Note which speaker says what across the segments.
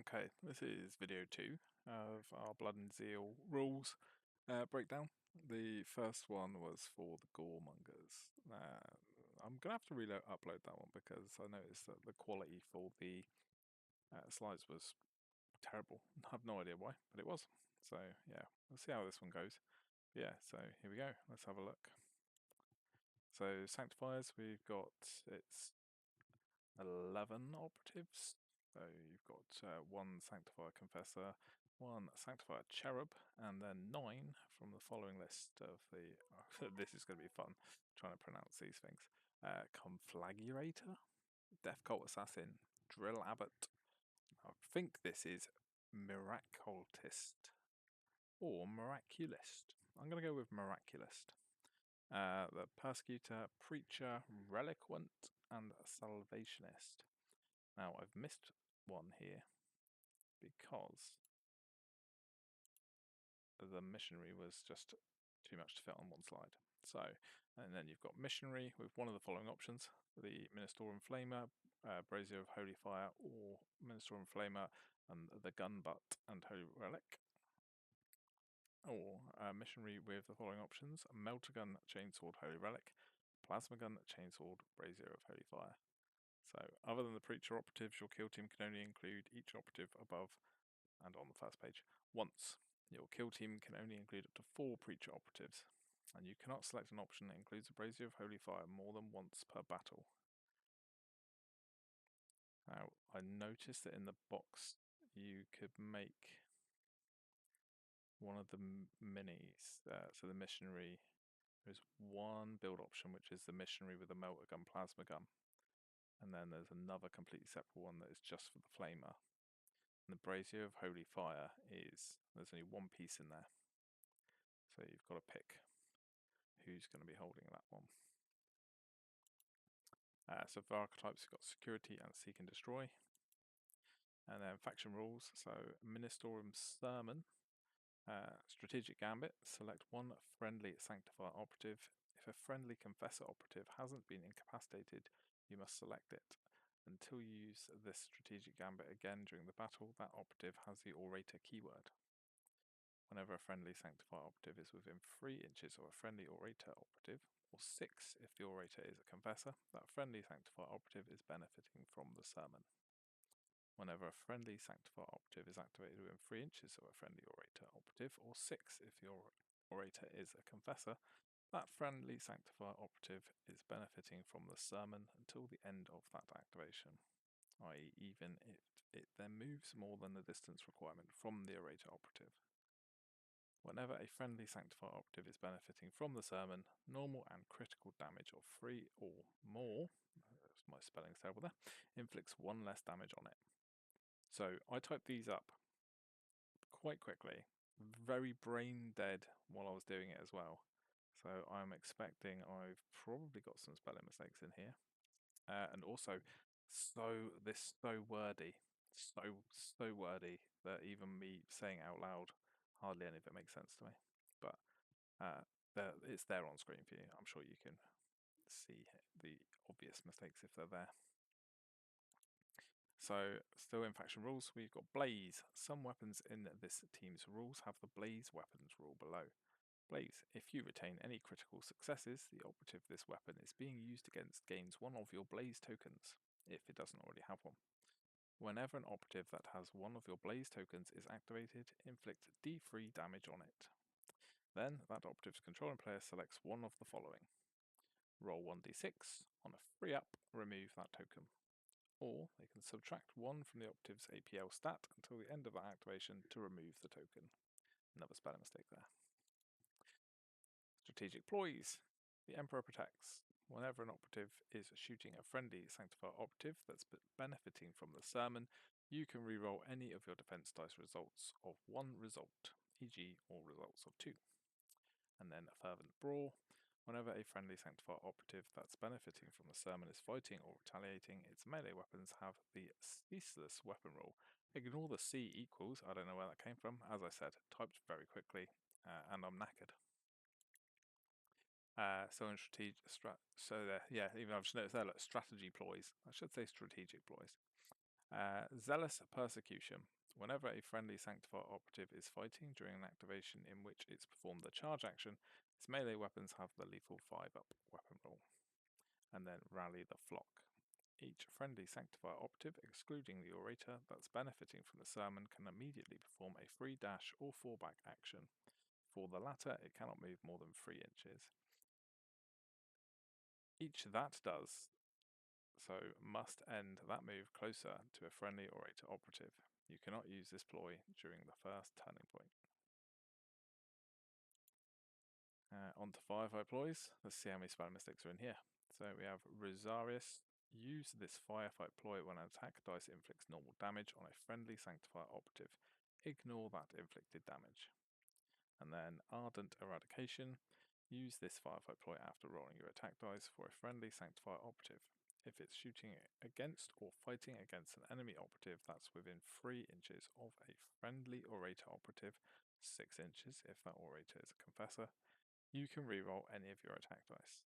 Speaker 1: Okay, this is video 2 of our Blood and ZEAL rules breakdown. The first one was for the Goremongers. I'm going to have to upload that one because I noticed that the quality for the slides was terrible. I have no idea why, but it was. So yeah, we'll see how this one goes. Yeah, so here we go. Let's have a look. So Sanctifiers, we've got, it's 11 operatives. So you've got one Sanctifier Confessor, one Sanctifier Cherub, and then 9 from the following list of the. Oh, this is going to be fun trying to pronounce these things. Conflagurator, Death Cult Assassin, Drill Abbot. I think this is Miracultist or Miraculist. I'm going to go with Miraculist. The Persecutor, Preacher, Reliquant, and Salvationist. Now, I've missed one here because the missionary was just too much to fit on one slide. So, and then you've got missionary with one of the following options: the Ministorum Flamer, Brazier of Holy Fire, or Ministorum Flamer and the Gun Butt and Holy Relic. Or missionary with the following options: Melter Gun, Chainsword, Holy Relic, Plasma Gun, Chainsword, Brazier of Holy Fire. So, other than the Preacher operatives, your kill team can only include each operative above and on the first page once. Your kill team can only include up to 4 Preacher operatives, and you cannot select an option that includes a Brazier of Holy Fire more than once per battle. Now, I noticed that in the box you could make one of the minis, so the missionary. There's one build option, which is the missionary with the melter gun, plasma gun, and then there's another completely separate one that is just for the flamer. And the Brazier of Holy Fire there's only one piece in there, so you've got to pick who's going to be holding that one. So for archetypes, you've got Security and Seek and Destroy. And then faction rules, so Ministorum Sermon, Strategic Gambit, select one friendly Sanctifier operative. If a friendly Confessor operative hasn't been incapacitated, you must select it. Until you use this Strategic Gambit again during the battle, that operative has the Orator keyword. Whenever a friendly Sanctifier operative is within 3 inches of a friendly Orator operative, or 6 if the Orator is a Confessor, that friendly Sanctifier operative is benefiting from the sermon. Whenever a friendly Sanctifier operative is activated within 3 inches of a friendly Orator operative, or 6 if the Orator is a Confessor, that friendly Sanctifier operative is benefiting from the sermon until the end of that activation, i.e. even if it then moves more than the distance requirement from the Orator operative. Whenever a friendly Sanctifier operative is benefiting from the sermon, normal and critical damage of 3 or more, my spelling's terrible there, inflicts 1 less damage on it. So I typed these up quite quickly, very brain dead while I was doing it as well. So I'm expecting I've probably got some spelling mistakes in here. And also, so wordy, so wordy that even me saying out loud, hardly any of it makes sense to me. But it's there on screen for you. I'm sure you can see the obvious mistakes if they're there. So, still in faction rules, we've got Blaze. Some weapons in this team's rules have the Blaze weapons rule below. Blaze, if you retain any critical successes, the operative this weapon is being used against gains 1 of your Blaze tokens, if it doesn't already have one. Whenever an operative that has 1 of your Blaze tokens is activated, inflict D3 damage on it. Then, that operative's controlling player selects one of the following. Roll 1d6, on a free up, remove that token. Or they can subtract 1 from the operative's APL stat until the end of that activation to remove the token. Another spelling mistake there. Strategic ploys. The Emperor protects. Whenever an operative is shooting a friendly Sanctifier operative that's benefiting from the sermon, you can reroll any of your defense dice results of 1 result, e.g. all results of 2. And then a fervent brawl. Whenever a friendly Sanctifier operative that's benefiting from the sermon is fighting or retaliating, its melee weapons have the ceaseless weapon rule. Ignore the C equals, I don't know where that came from. As I said, typed very quickly, and I'm knackered. So in even I've just noticed there, look, strategy ploys. I should say strategic ploys. Zealous Persecution. Whenever a friendly Sanctifier operative is fighting during an activation in which it's performed the charge action, its melee weapons have the lethal 5-up weapon roll. And then Rally the Flock. Each friendly Sanctifier operative, excluding the Orator, that's benefiting from the sermon can immediately perform a free dash or fallback action. For the latter, it cannot move more than 3 inches. Each that does so must end that move closer to a friendly Orator operative. You cannot use this ploy during the first turning point. On to Firefight ploys. Let's see how many spell mistakes are in here. So we have Rosarius. Use this Firefight ploy when an attack dice inflicts normal damage on a friendly Sanctifier operative. Ignore that inflicted damage. And then Ardent Eradication. Use this Firefight ploy after rolling your attack dice for a friendly Sanctifier operative. If it's shooting against or fighting against an enemy operative that's within 3 inches of a friendly Orator operative, 6 inches if that Orator is a Confessor, you can reroll any of your attack dice.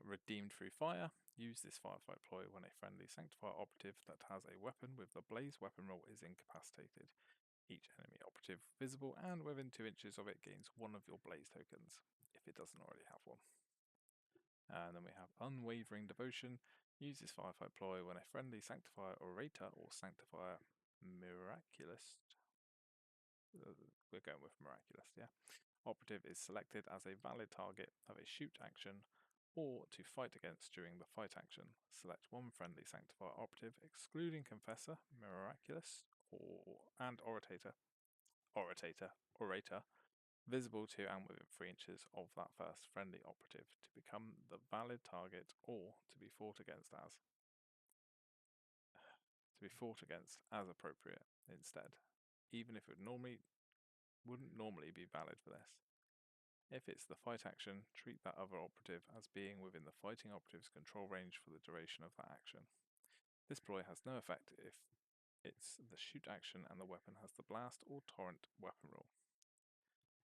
Speaker 1: Redeemed through Fire. Use this Firefight ploy when a friendly Sanctifier operative that has a weapon with the Blaze weapon roll is incapacitated. Each enemy operative visible and within 2 inches of it gains 1 of your Blaze tokens, if it doesn't already have one. And then we have Unwavering Devotion. Use this Firefight ploy when a friendly Sanctifier Orator or Sanctifier Miraculous, we're going with Miraculous, yeah, operative is selected as a valid target of a shoot action or to fight against during the fight action. Select one friendly Sanctifier operative, excluding Confessor, Miraculous, and Orator, visible to and within 3 inches of that first friendly operative to become the valid target or to be fought against as appropriate instead, even if it wouldn't normally be valid for this. If it's the fight action, treat that other operative as being within the fighting operative's control range for the duration of that action. This ploy has no effect if it's the shoot action and the weapon has the blast or torrent weapon roll.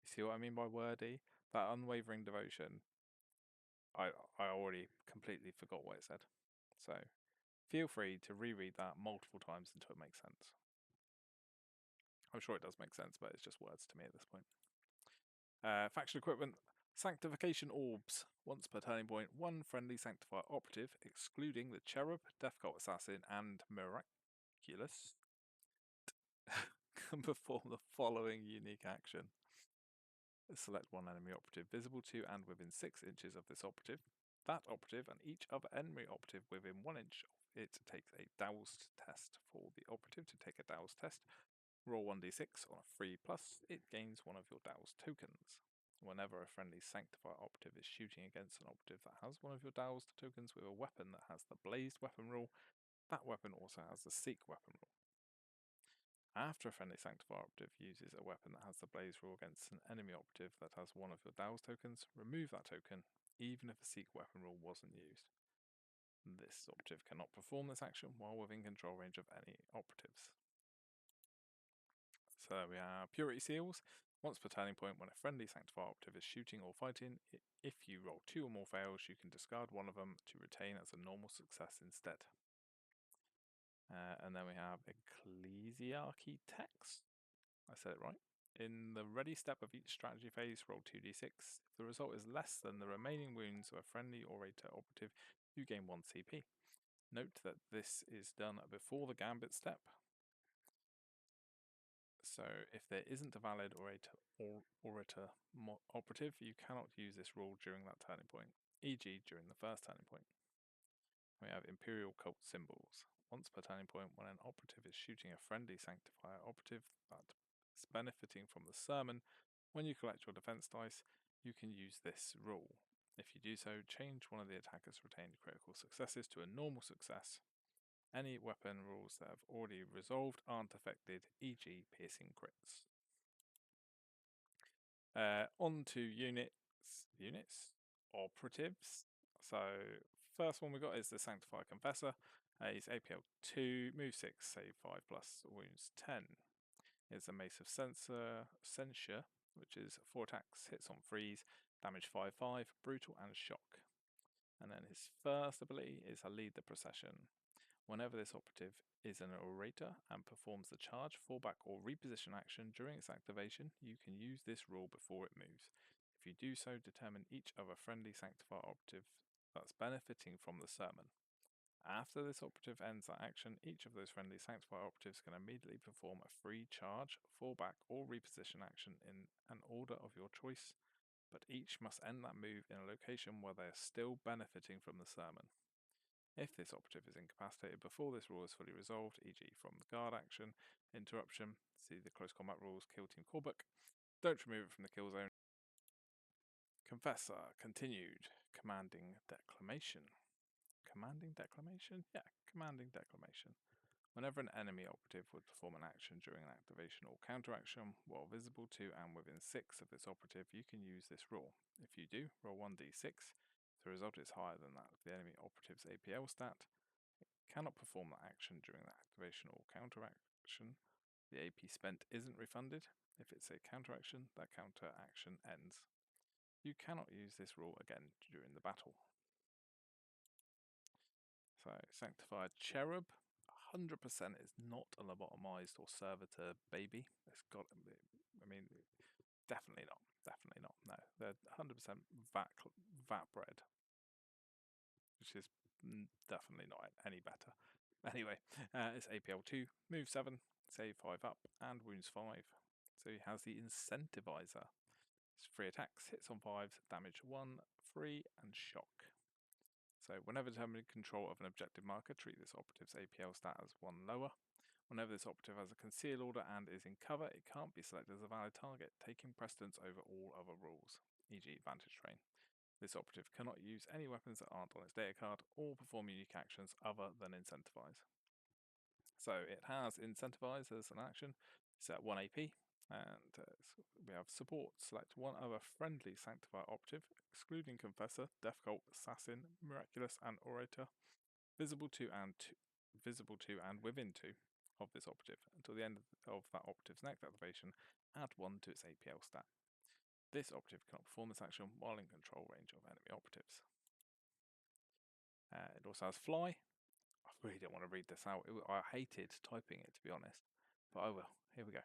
Speaker 1: You see what I mean by wordy? That Unwavering Devotion, I already completely forgot what it said. So feel free to reread that multiple times until it makes sense. I'm sure it does make sense, but it's just words to me at this point. Faction equipment. Sanctification Orbs. Once per turning point, one friendly Sanctifier operative, excluding the Cherub, Death Cult Assassin, and Miraculous, can perform the following unique action. Select one enemy operative visible to and within 6 inches of this operative. That operative and each other enemy operative within 1 inch of it takes a doused test. For the operative to take a doused test, roll 1d6 on a 3+, it gains 1 of your doused tokens. Whenever a friendly Sanctifier operative is shooting against an operative that has 1 of your doused tokens with a weapon that has the Blazed weapon rule, that weapon also has the Seek weapon rule. After a friendly Sanctifier operative uses a weapon that has the Blaze rule against an enemy operative that has 1 of your doused tokens, remove that token, even if the Seek weapon rule wasn't used. This operative cannot perform this action while within control range of any operatives. So we have Purity Seals. Once per turning point, when a friendly Sanctifier operative is shooting or fighting, if you roll 2 or more fails, you can discard one of them to retain as a normal success instead. And then we have Ecclesiarchy Text. I said it right. In the ready step of each strategy phase, roll 2d6. If the result is less than the remaining wounds of a friendly Orator operative, you gain 1 CP. Note that this is done before the Gambit step. So if there isn't a valid Orator operative, you cannot use this rule during that turning point, e.g. during the first turning point. We have Imperial Cult Symbols. Once per turning point, when an operative is shooting a friendly Sanctifier operative that's benefiting from the sermon, when you collect your defense dice, you can use this rule. If you do so, change one of the attacker's retained critical successes to a normal success. Any weapon rules that have already resolved aren't affected, e.g. piercing crits. On to units, operatives. So first one we got is the Sanctifier Confessor. He's APL 2, move 6, save 5+, wounds 10. It's a Mace of Censure, which is 4 attacks, hits on freeze, damage 5/5, brutal and shock. And then his first ability is to lead the procession. Whenever this operative is an orator and performs the charge, fallback, or reposition action during its activation, you can use this rule before it moves. If you do so, determine each other friendly Sanctifier operative that's benefiting from the sermon. After this operative ends that action, each of those friendly Sanctifier operatives can immediately perform a free charge, fallback, or reposition action in an order of your choice, but each must end that move in a location where they are still benefiting from the sermon. If this operative is incapacitated before this rule is fully resolved, e.g. from the guard action, interruption, see the close combat rules, kill team callbook, don't remove it from the kill zone. Confessor, continued, commanding declamation. Commanding declamation? Yeah, commanding declamation. Whenever an enemy operative would perform an action during an activation or counteraction while visible to and within 6 of this operative, you can use this rule. If you do, roll 1d6. If the result is higher than that of the enemy operative's APL stat, it cannot perform that action during the activation or counteraction. The AP spent isn't refunded. If it's a counteraction, that counteraction ends. You cannot use this rule again during the battle. So, Sanctified Cherub, 100% is not a lobotomized or servitor baby. It's got, I mean, definitely not. Definitely not. No, they're 100% vat bred, which is definitely not any better. Anyway, it's APL 2, move 7, save 5 up, and wounds 5. So he has the Incentivizer. It's 3 attacks, hits on 5s, damage 1, 3, and shock. So whenever determining control of an objective marker, treat this operative's APL stat as 1 lower. Whenever this operative has a conceal order and is in cover, it can't be selected as a valid target, taking precedence over all other rules, e.g. Vantage Train. This operative cannot use any weapons that aren't on its data card or perform unique actions other than Incentivize. So it has Incentivize as an action, it's at 1 AP, and we have support. Select one other friendly Sanctifier operative, excluding Confessor, Death Cult, Assassin, Miraculous, and Orator, visible to and within 2 of this operative until the end of that operative's next activation. Add 1 to its APL stat. This operative cannot perform this action while in control range of enemy operatives. It also has Fly. I really don't want to read this out. I hated typing it, to be honest, but I will. Here we go.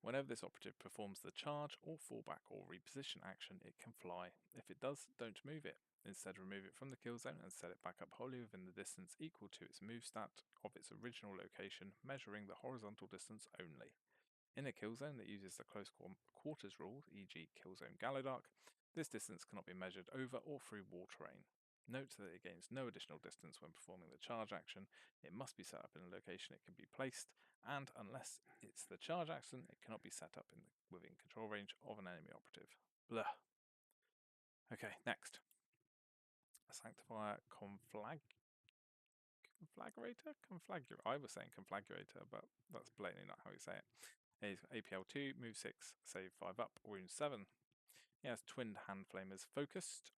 Speaker 1: Whenever this operative performs the charge or fallback or reposition action, it can fly. If it does, don't move it. Instead, remove it from the kill zone and set it back up wholly within the distance equal to its move stat of its original location, measuring the horizontal distance only. In a kill zone that uses the close quarters rule, e.g. kill zone Gallowdark, this distance cannot be measured over or through wall terrain. Note that it gains no additional distance when performing the charge action. It must be set up in a location it can be placed, and unless it's the charge action, it cannot be set up within control range of an enemy operative. Blah. Okay, next. Sanctifier Conflagrator? I was saying Conflagrator, but that's blatantly not how you say it. He's APL 2, move 6, save 5 up, wound 7. He has Twin Hand Flamers Focused,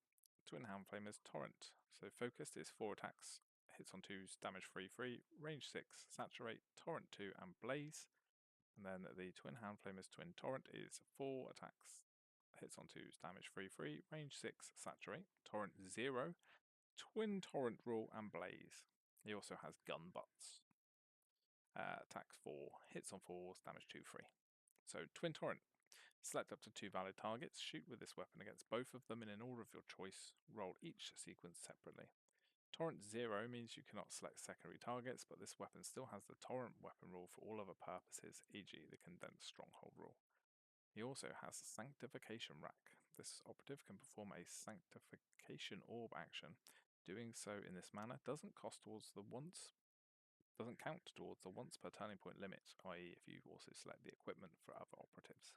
Speaker 1: Twin Hand Flamers Torrent. So Focused is 4 attacks, hits on 2s, damage 3, range 6, Saturate, Torrent 2, and Blaze. And then the Twin Hand Flamers Twin Torrent is 4 attacks, hits on 2s, damage 3, range 6, Saturate, Torrent 0, Twin Torrent Rule, and Blaze. He also has Gun Butts. Attacks 4, hits on 4s, damage 2, 3. So Twin Torrent. Select up to 2 valid targets, shoot with this weapon against both of them in an order of your choice, roll each sequence separately. Torrent 0 means you cannot select secondary targets, but this weapon still has the Torrent weapon rule for all other purposes, e.g. the Condensed Stronghold rule. He also has a Sanctification Rack. This operative can perform a Sanctification Orb action. Doing so in this manner doesn't count towards the once per turning point limit, i.e. if you also select the equipment for other operatives.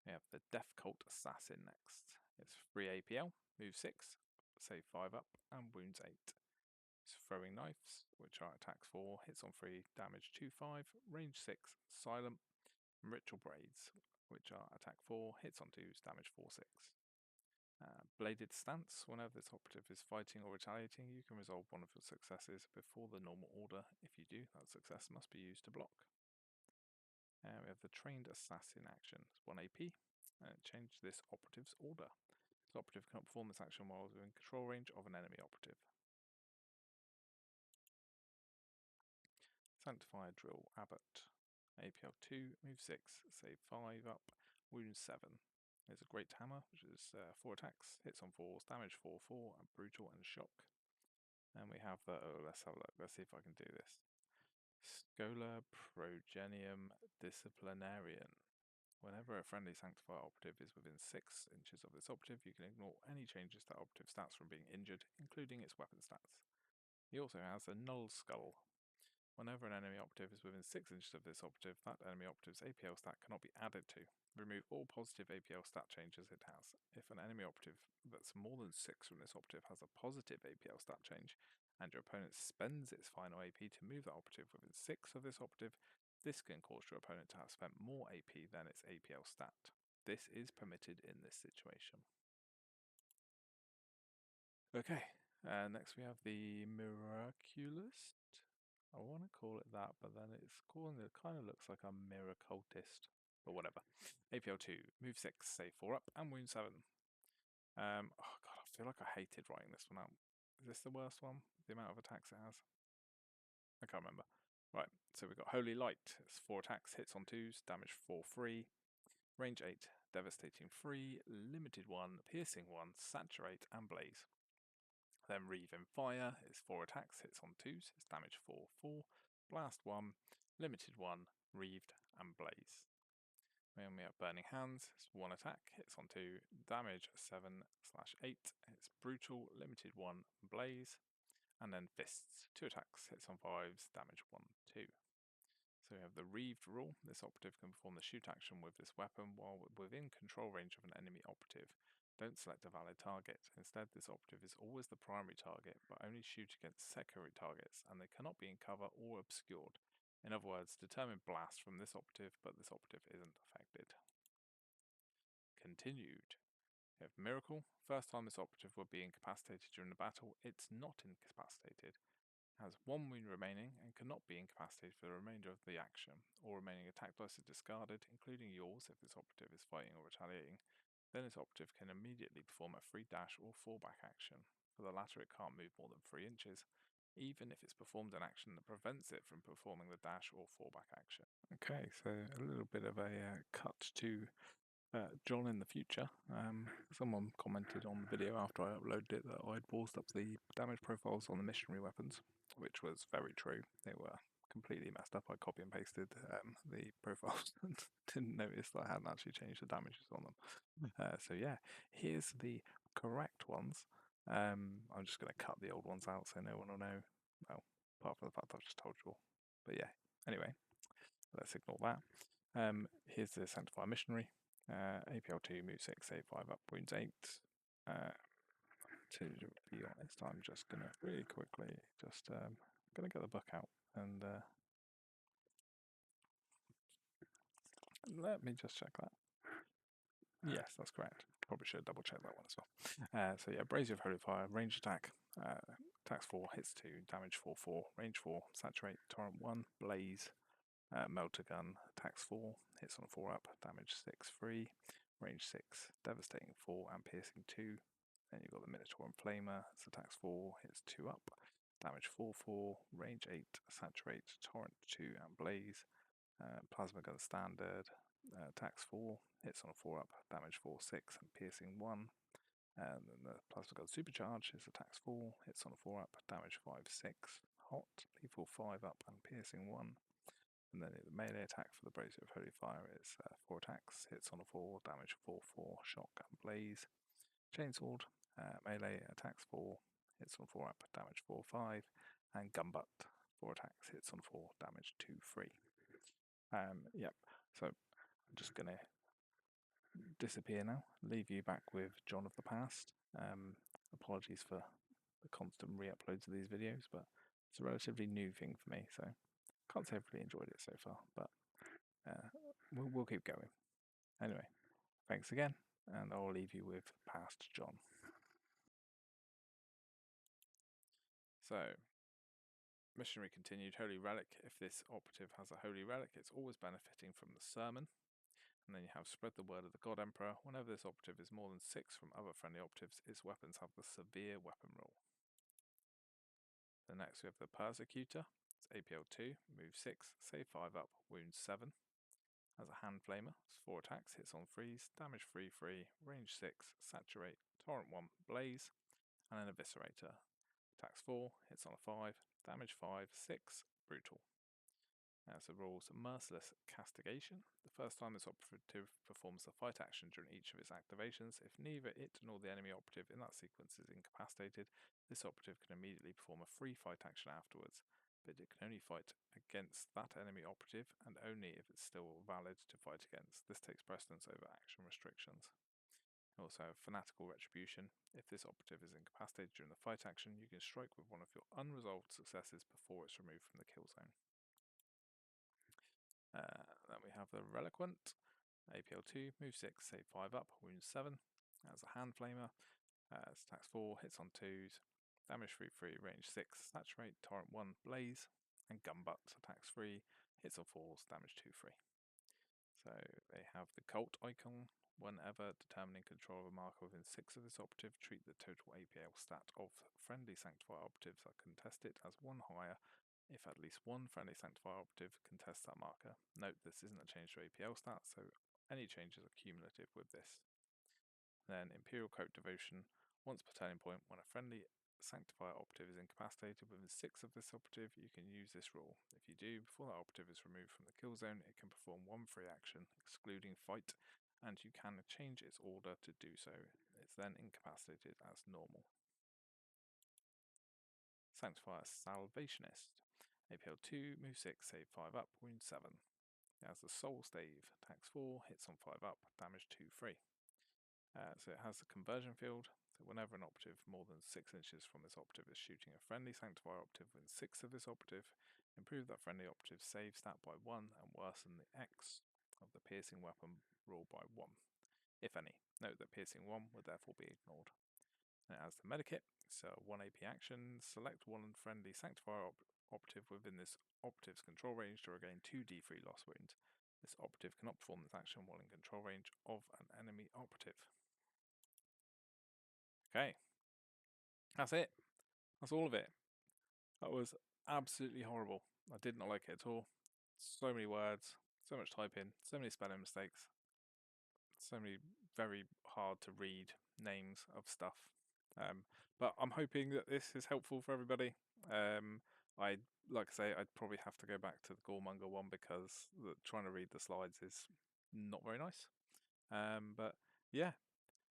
Speaker 1: We have the Death Cult Assassin next. It's 3 APL, move 6, save 5 up, and wounds 8. It's Throwing Knives, which are attacks 4, hits on 3, damage 2, 5, range 6, silent, and Ritual Braids, which are attack 4, hits on 2s, damage 4, 6. Bladed Stance. Whenever this operative is fighting or retaliating, you can resolve one of your successes before the normal order. If you do, that success must be used to block. We have the Trained Assassin action. It's 1 AP, and it changes this operative's order. This operative cannot perform this action while within control range of an enemy operative. Sanctifier Drill Abbot. APL 2, move 6, save 5 up, wound 7. There's a Great Hammer, which is 4 attacks, hits on 4s, damage 4/4, and brutal and shock. And we have the, let's have a look, let's see if I can do this. Scholar Progenium Disciplinarian. Whenever a friendly Sanctifier operative is within 6 inches of this operative, you can ignore any changes to operative stats from being injured, including its weapon stats. He also has a Null Skull. Whenever an enemy operative is within 6 inches of this operative, that enemy operative's APL stat cannot be added to. Remove all positive APL stat changes it has. If an enemy operative that's more than 6 from this operative has a positive APL stat change, and your opponent spends its final AP to move that operative within 6 of this operative, this can cause your opponent to have spent more AP than its APL stat. This is permitted in this situation. Okay, next we have the Miraculous. I want to call it that, but then it kind of looks like a mirror cultist, but whatever. APL 2, move 6, save 4 up, and wound 7. Oh god, I feel like I hated writing this one out. Is this the worst one? The amount of attacks it has? I can't remember. Right, so we've got Holy Light. It's 4 attacks, hits on 2s, damage 4/3, range 8, devastating 3, limited 1, piercing 1, saturate, and blaze. Then Reeve in Fire is 4 attacks, hits on 2s, it's damage 4/4, blast 1, limited 1, reeved, and blaze. Then we have Burning Hands, it's 1 attack, hits on 2, damage 7/8, it's brutal, limited 1, blaze. And then Fists, 2 attacks, hits on 5s, damage 1/2. So we have the Reeved rule. This operative can perform the shoot action with this weapon while within control range of an enemy operative. Don't select a valid target. Instead, this operative is always the primary target, but only shoot against secondary targets, and they cannot be in cover or obscured. In other words, determine blast from this operative, but this operative isn't affected. Continued. We have Miracle. First time this operative will be incapacitated during the battle, it's not incapacitated. Has 1 wound remaining and cannot be incapacitated for the remainder of the action. All remaining attack dice are discarded, including yours if this operative is fighting or retaliating. Then this operative can immediately perform a free dash or fallback action. For the latter, it can't move more than 3 inches, even if it's performed an action that prevents it from performing the dash or fallback action. Okay, so a little bit of a cut to John in the future. Someone commented on the video after I uploaded it that I'd paused up the damage profiles on the missionary weapons, which was very true. They were completely messed up. I copy and pasted the profiles and didn't notice that I hadn't actually changed the damages on them. So yeah, here's the correct ones. I'm just going to cut the old ones out so no one will know. Well, apart from the fact I've just told you all. But yeah, anyway, let's ignore that. Here's the Sanctifier Missionary. APL 2, move 6, save 5 up, wounds 8. To be honest, I'm just going to really quickly just going to get the book out and let me just check that. Yes, that's correct. Probably should double check that one as well. So yeah, Brazier of Holy Fire, range attack, attacks 4, hits 2, damage 4/4, range 4, saturate, torrent 1, blaze, melter gun, attacks 4, hits on 4 up, damage 6/3, range 6, devastating 4, and piercing 2. Then you've got the Minotaur and Flamer, it's attacks 4, hits 2 up, damage 4/4, range 8, saturate, torrent 2, and blaze. Plasma gun standard, attacks 4, hits on a 4 up, damage 4/6, and piercing 1. And then the plasma gun supercharge is attacks 4, hits on a 4 up, damage 5/6, hot, lethal 5 up, and piercing 1. And then the melee attack for the Brazier of Holy Fire is 4 attacks, hits on a 4, damage 4/4, shock, and blaze. Chainsword, melee attacks 4, hits on 4 up, damage 4/5, and Gunbutt, 4 attacks, hits on 4, damage 2/3. Yep, so I'm just going to disappear now, leave you back with John of the past. Apologies for the constant re-uploads of these videos, but it's a relatively new thing for me, so can't say I've really enjoyed it so far, but we'll keep going. Anyway, thanks again, and I'll leave you with past John. So, Missionary continued, Holy Relic. If this operative has a Holy Relic, it's always benefiting from the sermon. And then you have spread the word of the God Emperor. Whenever this operative is more than 6 from other friendly operatives, its weapons have the severe weapon rule. Then next we have the Persecutor. It's APL 2, move 6, save 5 up, wound 7. As a hand flamer, it's 4 attacks, hits on freeze, damage 3 free, range 6, saturate, torrent 1, blaze, and an eviscerator. Attacks 4, hits on a 5, damage 5, 6, brutal. As the rules, merciless castigation. The first time this operative performs the fight action during each of its activations, if neither it nor the enemy operative in that sequence is incapacitated, this operative can immediately perform a free fight action afterwards, but it can only fight against that enemy operative and only if it's still valid to fight against. This takes precedence over action restrictions. Also, fanatical retribution. If this operative is incapacitated during the fight action, you can strike with one of your unresolved successes before it's removed from the kill zone. Then we have the Reliquant, APL 2, move 6, save 5 up, wound 7. As a hand flamer, attacks 4, hits on 2s, damage 3 free, range 6, saturate, torrent 1, blaze, and Gunbutt, attacks 3, hits on 4s, damage 2 free. So they have the Cult icon. Whenever determining control of a marker within 6 of this operative, treat the total APL stat of friendly Sanctifier operatives that contest it as 1 higher if at least one friendly Sanctifier operative contests that marker. Note this isn't a change to APL stat, so any changes are cumulative with this. Then Imperial Coat Devotion. Once per turning point, when a friendly Sanctifier operative is incapacitated within 6 of this operative, you can use this rule. If you do, before that operative is removed from the kill zone, it can perform 1 free action, excluding fight, and you can change its order to do so. It's then incapacitated as normal. Sanctifier Salvationist. APL 2, move 6, save 5 up, wound 7. It has the Soul Stave, attacks 4, hits on 5 up, damage 2 free. So it has the conversion field, so whenever an operative more than 6 inches from this operative is shooting a friendly Sanctifier operative within 6 of this operative, improve that friendly operative save stat by 1 and worsen the X of the piercing weapon rule by 1, if any. Note that piercing 1 would therefore be ignored. And it has the Medikit, so 1 AP action, select one friendly Sanctifier operative within this operative's control range to regain 2 D3 loss wounds. This operative cannot perform this action while in control range of an enemy operative. Okay, that's it. That's all of it. That was absolutely horrible. I did not like it at all. So many words, so much typing, so many spelling mistakes, so many very hard to read names of stuff. But I'm hoping that this is helpful for everybody. Like I say, I'd probably have to go back to the Goremonger one because trying to read the slides is not very nice. But yeah,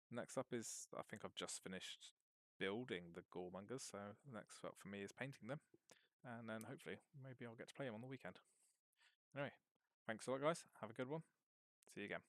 Speaker 1: next up is, I think I've just finished building the Goremongers, so the next up for me is painting them, and then hopefully maybe I'll get to play them on the weekend. Anyway, thanks a lot guys, have a good one, see you again.